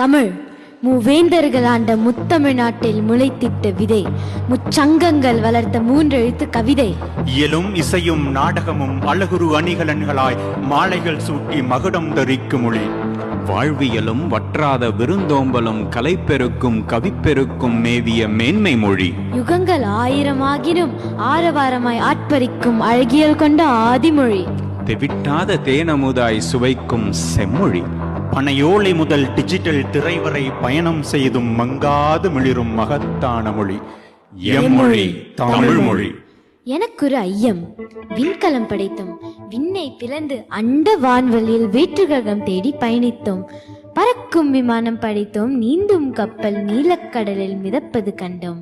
தமிழ் மூவேந்தர்கள் ஆண்ட முத்தமிழ் நாட்டில் முளைத்திட்ட விதை, முச்சங்கங்கள் வளர்த்த மூன்றெழுத்து கவிதை. இயலும் இசையும் நாடகமும் அழகுரு அணிகலன்களாய் மாலைகள் சூட்டி மகுடம் தரிக்கும் மொழி. வாழ்வியலும் வற்றாத விருந்தோம்பலும் கலைப்பெருக்கும் கவிப்பெருக்கும் மேவிய மேன்மை மொழி. யுகங்கள் 1000 ஆகினும் ஆரவாரமாய் ஆட்பறிக்கும் அழகியல் கொண்ட ஆதிமொழி. தெவிட்டாத தேனமுதாய் சுவைக்கும் செம்மொழி. பனையோலை முதல் டிஜிட்டல் திரை வரை பயணம் செய்தும் மங்காது மிளிரும் மகத்தான மொழி எம்மொழி, தமிழ் மொழி. எனக்கொரு ஐயம். விண்கலம் படைத்தோம், விண்ணை பிளந்து அண்ட வான்வெளியில் வேற்றுகிரகம் தேடி பயணித்தோம். பறக்கும் விமானம் படைத்தோம், நீந்தும் கப்பல் நீலக்கடலில் மிதப்பது கண்டோம்.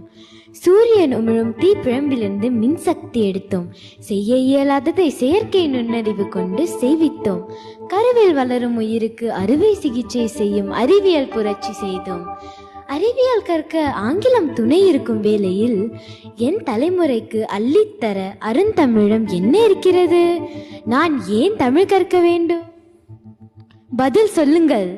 சூரியன் உமிழும் தீப்பிழம்பிலிருந்து மின்சக்தி எடுத்தோம். செய்ய இயலாததை செயற்கை நுண்ணறிவு கொண்டு செய்வித்தோம். கருவில் வளரும் உயிருக்கு அறுவை சிகிச்சை செய்யும் அறிவியல் புரட்சி செய்தோம். அறிவியல் கற்க ஆங்கிலம் துணை இருக்கும் வேளையில் என் தலைமுறைக்கு அள்ளித்தர அருந்தமிழம் என்ன இருக்கிறது? நான் ஏன் தமிழ் கற்க வேண்டும்? பதில் சொல்லுங்கள்.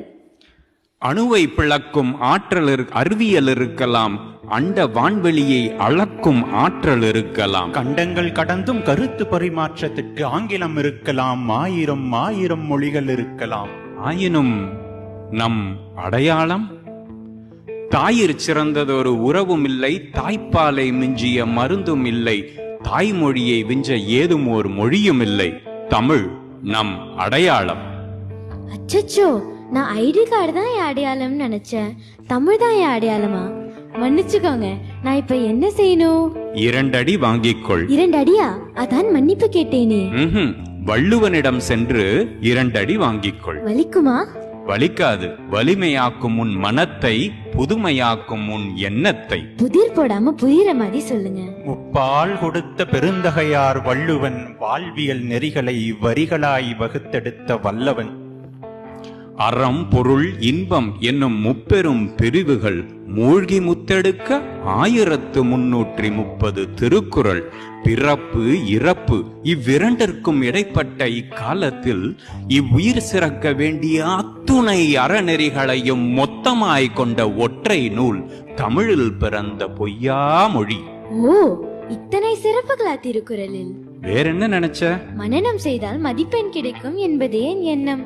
அணுவை பிளக்கும் ஆற்றல் அறிவியல் இருக்கலாம், அண்ட வான்வெளியை அளக்கும் ஆற்றல் இருக்கலாம். கண்டங்கள் கடந்தும் கருத்து பரிமாற்றத்திற்கு ஆங்கிலம் இருக்கலாம், ஆயிரம் மொழிகள் இருக்கலாம். ஆயினும் நம் அடையாளம்? தாயிற் சிறந்ததொரு உறவும் இல்லை, தாய்ப்பாலை மிஞ்சிய மருந்தும் இல்லை, தாய்மொழியை விஞ்ச ஏதும் ஓர் மொழியும் இல்லை. தமிழ் நம் அடையாளம். அச்சச்சோ, நான் ஐடி கார்டு தான் என் அடையாளம்னு நினைச்சேன். தமிழ் தான் என் அடையாளமா? மன்னிச்சுக்கோங்க. நான் இப்ப என்ன செய்யணும்? 2 அடி வாங்கிக்கொள். 2 அடியா? அதான் மன்னிப்பு கேட்டேனே. வள்ளுவனிடம் சென்று 2 அடி வாங்கிக்கொள். வலிக்குமா? வலிக்காது. வலிமையாக்கும் உன் மனத்தை, புதுமையாக்கும் உன் எண்ணத்தை. புதிர் போடாம புதிர மாதிரி சொல்லுங்க. முப்பால் கொடுத்த பெருந்தகையார் வள்ளுவன், வாழ்வியல் நெறிகளை வரிகளாய் வகுத்தெடுத்த வல்லவன். அறம் பொருள் இன்பம் என்னும் முப்பெரும் பிரிவுகள் மூழ்கி முத்தெடுக்க 1330 திருக்குறள். பிறப்பு இறப்பு இவ்விரண்டிற்கும் இடைப்பட்ட இக்காலத்தில் இவ்வுயிர் சிறக்க வேண்டிய அத்துணை அறநெறிகளையும் மொத்தமாய் கொண்ட ஒற்றை நூல் தமிழில் பிறந்த பொய்யா மொழி. ஓ, இத்தனை சிறப்புகளா திருக்குறளில்? வேற என்ன நினைச்ச? மனனம் செய்தால் மதிப்பெண் கிடைக்கும் என்பதே என் எண்ணம்.